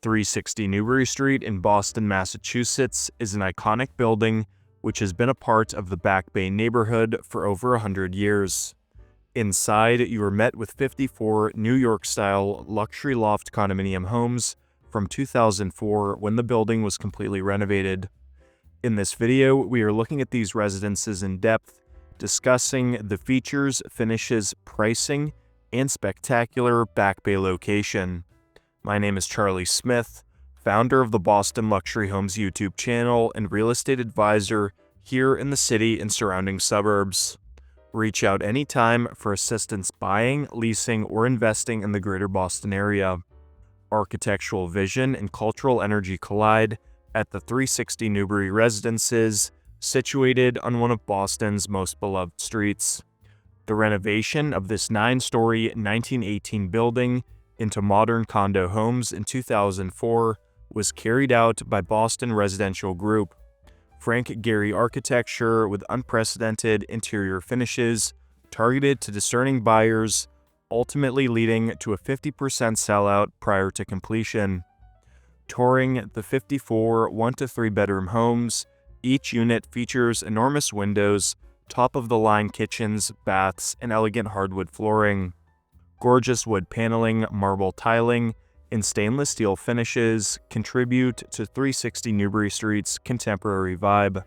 360 Newbury Street in Boston, Massachusetts is an iconic building which has been a part of the Back Bay neighborhood for over 100 years. Inside, you are met with 54 New York-style luxury loft condominium homes from 2004 when the building was completely renovated. In this video, we are looking at these residences in depth, discussing the features, finishes, pricing, and spectacular Back Bay location. My name is Charlie Smith, founder of the Boston Luxury Homes YouTube channel and real estate advisor here in the city and surrounding suburbs. Reach out anytime for assistance buying, leasing, or investing in the greater Boston area. Architectural vision and cultural energy collide at the 360 Newbury Residences, situated on one of Boston's most beloved streets. The renovation of this 9-story 1918 building into modern condo homes in 2004 was carried out by Boston Residential Group. Frank Gehry architecture with unprecedented interior finishes targeted to discerning buyers, ultimately leading to a 50% sellout prior to completion. Touring the 54 1- to 3-bedroom homes, each unit features enormous windows, top-of-the-line kitchens, baths, and elegant hardwood flooring. Gorgeous wood paneling, marble tiling, and stainless steel finishes contribute to 360 Newbury Street's contemporary vibe.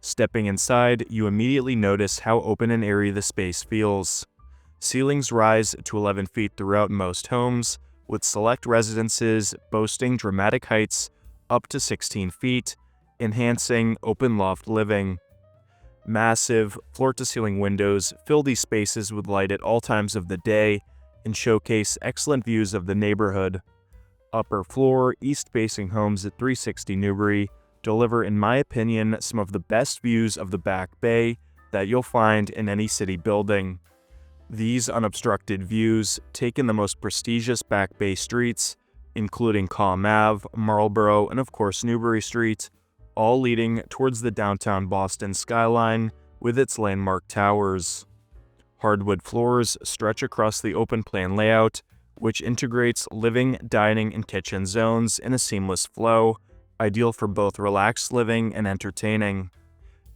Stepping inside, you immediately notice how open and airy the space feels. Ceilings rise to 11 feet throughout most homes, with select residences boasting dramatic heights up to 16 feet, enhancing open loft living. Massive, floor-to-ceiling windows fill these spaces with light at all times of the day and showcase excellent views of the neighborhood. Upper floor, east-facing homes at 360 Newbury deliver, in my opinion, some of the best views of the Back Bay that you'll find in any city building. These unobstructed views take in the most prestigious Back Bay streets, including Comm Ave, Marlborough, and of course Newbury Street, all leading towards the downtown Boston skyline with its landmark towers. Hardwood floors stretch across the open-plan layout, which integrates living, dining, and kitchen zones in a seamless flow, ideal for both relaxed living and entertaining.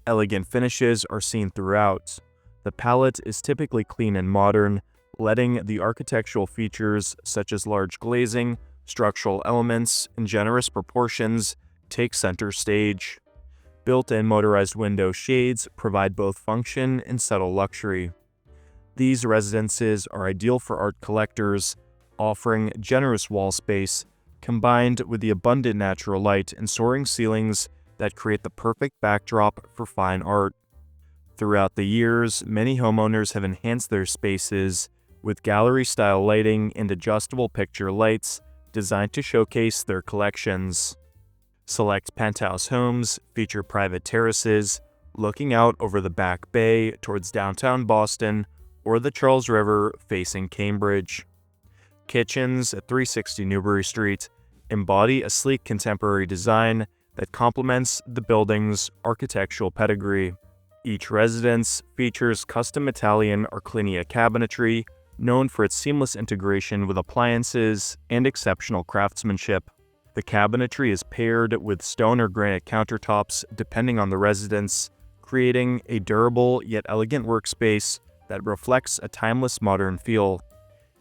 Elegant finishes are seen throughout. The palette is typically clean and modern, letting the architectural features such as large glazing, structural elements, and generous proportions take center stage. Built-in motorized window shades provide both function and subtle luxury. These residences are ideal for art collectors, offering generous wall space, combined with the abundant natural light and soaring ceilings that create the perfect backdrop for fine art. Throughout the years, many homeowners have enhanced their spaces with gallery-style lighting and adjustable picture lights designed to showcase their collections. Select penthouse homes feature private terraces looking out over the Back Bay towards downtown Boston or the Charles River facing Cambridge. Kitchens at 360 Newbury Street embody a sleek contemporary design that complements the building's architectural pedigree. Each residence features custom Italian or Clinia cabinetry, known for its seamless integration with appliances and exceptional craftsmanship. The cabinetry is paired with stone or granite countertops depending on the residence, creating a durable yet elegant workspace that reflects a timeless modern feel.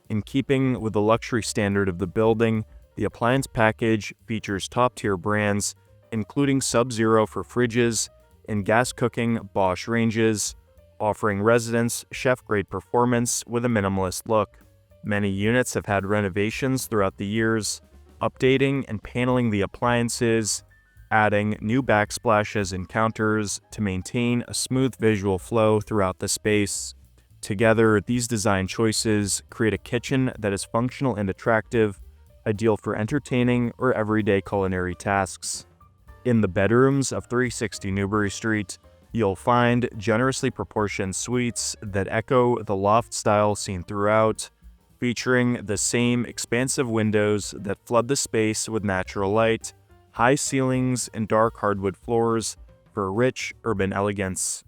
In keeping with the luxury standard of the building, the appliance package features top-tier brands, including Sub-Zero for fridges and gas-cooking Bosch ranges, offering residents chef-grade performance with a minimalist look. Many units have had renovations throughout the years, updating and paneling the appliances, adding new backsplashes and counters to maintain a smooth visual flow throughout the space. Together, these design choices create a kitchen that is functional and attractive, ideal for entertaining or everyday culinary tasks. In the bedrooms of 360 Newbury Street, you'll find generously proportioned suites that echo the loft style seen throughout, featuring the same expansive windows that flood the space with natural light, high ceilings, and dark hardwood floors for rich urban elegance.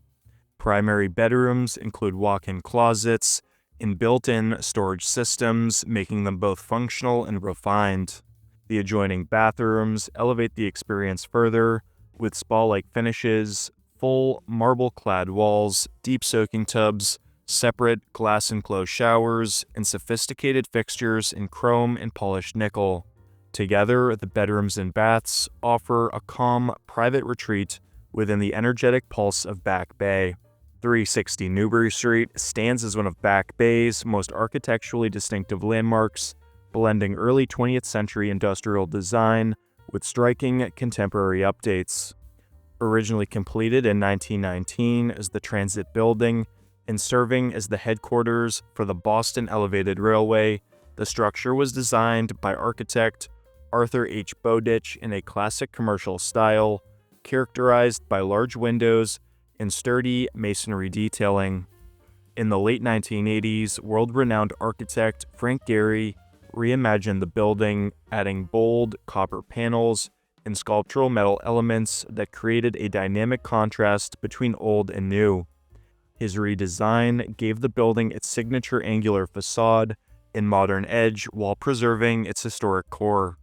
Primary bedrooms include walk-in closets and built-in storage systems, making them both functional and refined. The adjoining bathrooms elevate the experience further with spa-like finishes, full marble-clad walls, deep soaking tubs, separate glass-enclosed showers, and sophisticated fixtures in chrome and polished nickel. Together, the bedrooms and baths offer a calm, private retreat within the energetic pulse of Back Bay. 360 Newbury Street stands as one of Back Bay's most architecturally distinctive landmarks, blending early 20th century industrial design with striking contemporary updates. Originally completed in 1919 as the Transit Building and serving as the headquarters for the Boston Elevated Railway, the structure was designed by architect Arthur H. Bowditch in a classic commercial style, characterized by large windows and sturdy masonry detailing. In the late 1980s, world-renowned architect Frank Gehry reimagined the building, adding bold copper panels and sculptural metal elements that created a dynamic contrast between old and new. His redesign gave the building its signature angular facade and modern edge while preserving its historic core.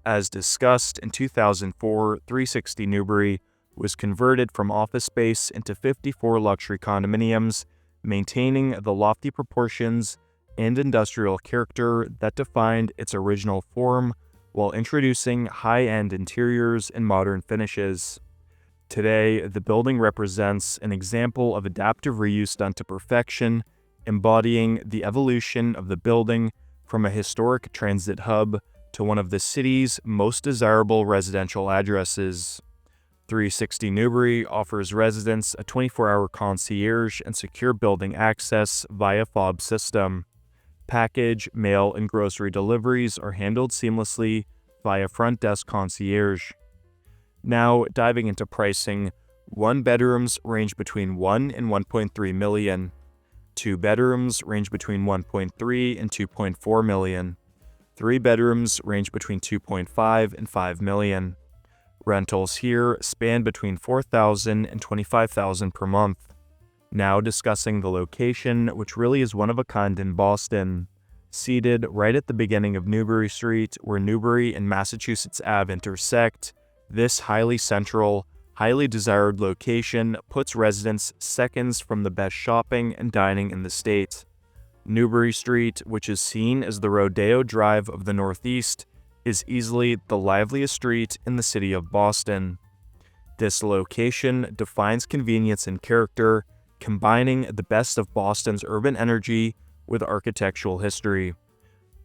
As discussed in 2004, 360 Newbury was converted from office space into 54 luxury condominiums, maintaining the lofty proportions and industrial character that defined its original form while introducing high-end interiors and modern finishes. Today, the building represents an example of adaptive reuse done to perfection, embodying the evolution of the building from a historic transit hub to one of the city's most desirable residential addresses. 360 Newbury offers residents a 24-hour concierge and secure building access via fob system. Package, mail, and grocery deliveries are handled seamlessly via front desk concierge. Now, diving into pricing, 1 bedrooms range between $1 and $1.3 million. 2 bedrooms range between $1.3 and $2.4 million. 3 bedrooms range between $2.5 and $5 million. Rentals here span between $4,000 and $25,000 per month. Now discussing the location, which really is one of a kind in Boston. Seated right at the beginning of Newbury Street, where Newbury and Massachusetts Ave intersect, this highly central, highly desired location puts residents seconds from the best shopping and dining in the state. Newbury Street, which is seen as the Rodeo Drive of the Northeast, is easily the liveliest street in the city of Boston. This location defines convenience and character, combining the best of Boston's urban energy with architectural history.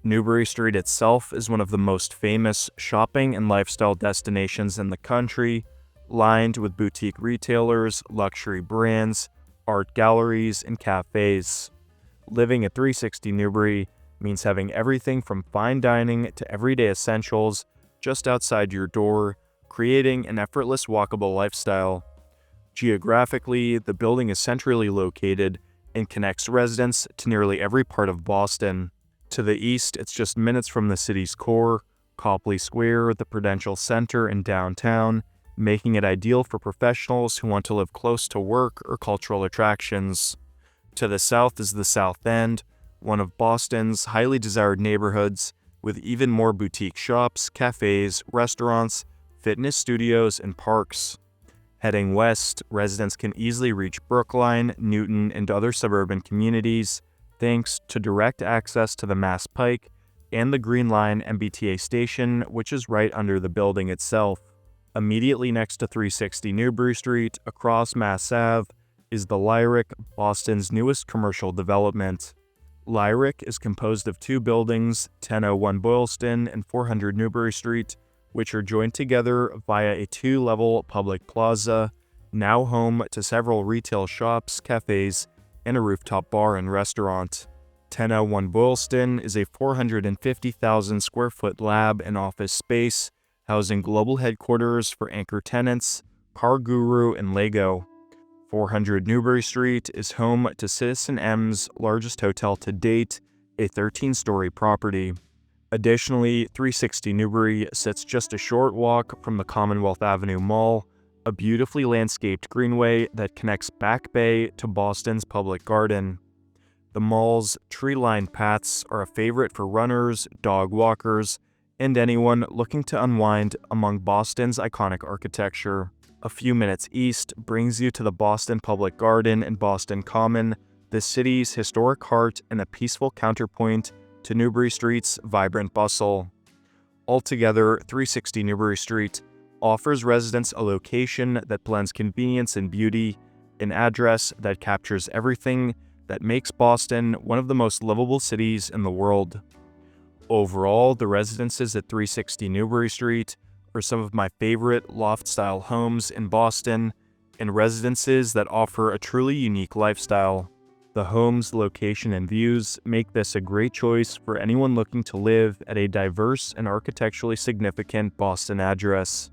Newbury Street itself is one of the most famous shopping and lifestyle destinations in the country, lined with boutique retailers, luxury brands, art galleries, and cafes. Living at 360 Newbury means having everything from fine dining to everyday essentials just outside your door, creating an effortless walkable lifestyle. Geographically, the building is centrally located and connects residents to nearly every part of Boston. To the east, it's just minutes from the city's core, Copley Square, the Prudential Center, and downtown, making it ideal for professionals who want to live close to work or cultural attractions. To the south is the South End, one of Boston's highly desired neighborhoods, with even more boutique shops, cafes, restaurants, fitness studios, and parks. Heading west, residents can easily reach Brookline, Newton, and other suburban communities, thanks to direct access to the Mass Pike and the Green Line MBTA station, which is right under the building itself. Immediately next to 360 Newbury Street, across Mass Ave, is the Lyric, Boston's newest commercial development. Lyric is composed of 2 buildings, 1001 Boylston and 400 Newbury Street, which are joined together via a 2-level public plaza, now home to several retail shops, cafes, and a rooftop bar and restaurant. 1001 Boylston is a 450,000 square foot lab and office space, housing global headquarters for anchor tenants, Car Guru, and Lego. 400 Newbury Street is home to Citizen M's largest hotel to date, a 13-story property. Additionally, 360 Newbury sits just a short walk from the Commonwealth Avenue Mall, a beautifully landscaped greenway that connects Back Bay to Boston's Public Garden. The mall's tree-lined paths are a favorite for runners, dog walkers, and anyone looking to unwind among Boston's iconic architecture. A few minutes east brings you to the Boston Public Garden and Boston Common, the city's historic heart and a peaceful counterpoint to Newbury Street's vibrant bustle. Altogether, 360 Newbury Street offers residents a location that blends convenience and beauty, an address that captures everything that makes Boston one of the most livable cities in the world. Overall, the residences at 360 Newbury Street are some of my favorite loft-style homes in Boston and residences that offer a truly unique lifestyle. The home's location and views make this a great choice for anyone looking to live at a diverse and architecturally significant Boston address.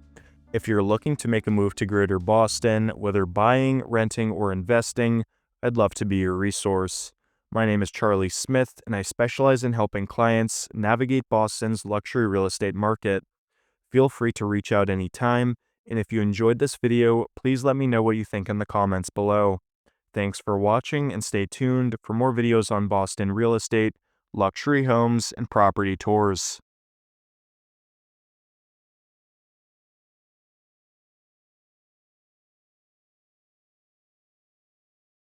If you're looking to make a move to Greater Boston, whether buying, renting, or investing, I'd love to be your resource. My name is Charlie Smith, and I specialize in helping clients navigate Boston's luxury real estate market. Feel free to reach out anytime, and if you enjoyed this video, please let me know what you think in the comments below. Thanks for watching, and stay tuned for more videos on Boston real estate, luxury homes, and property tours.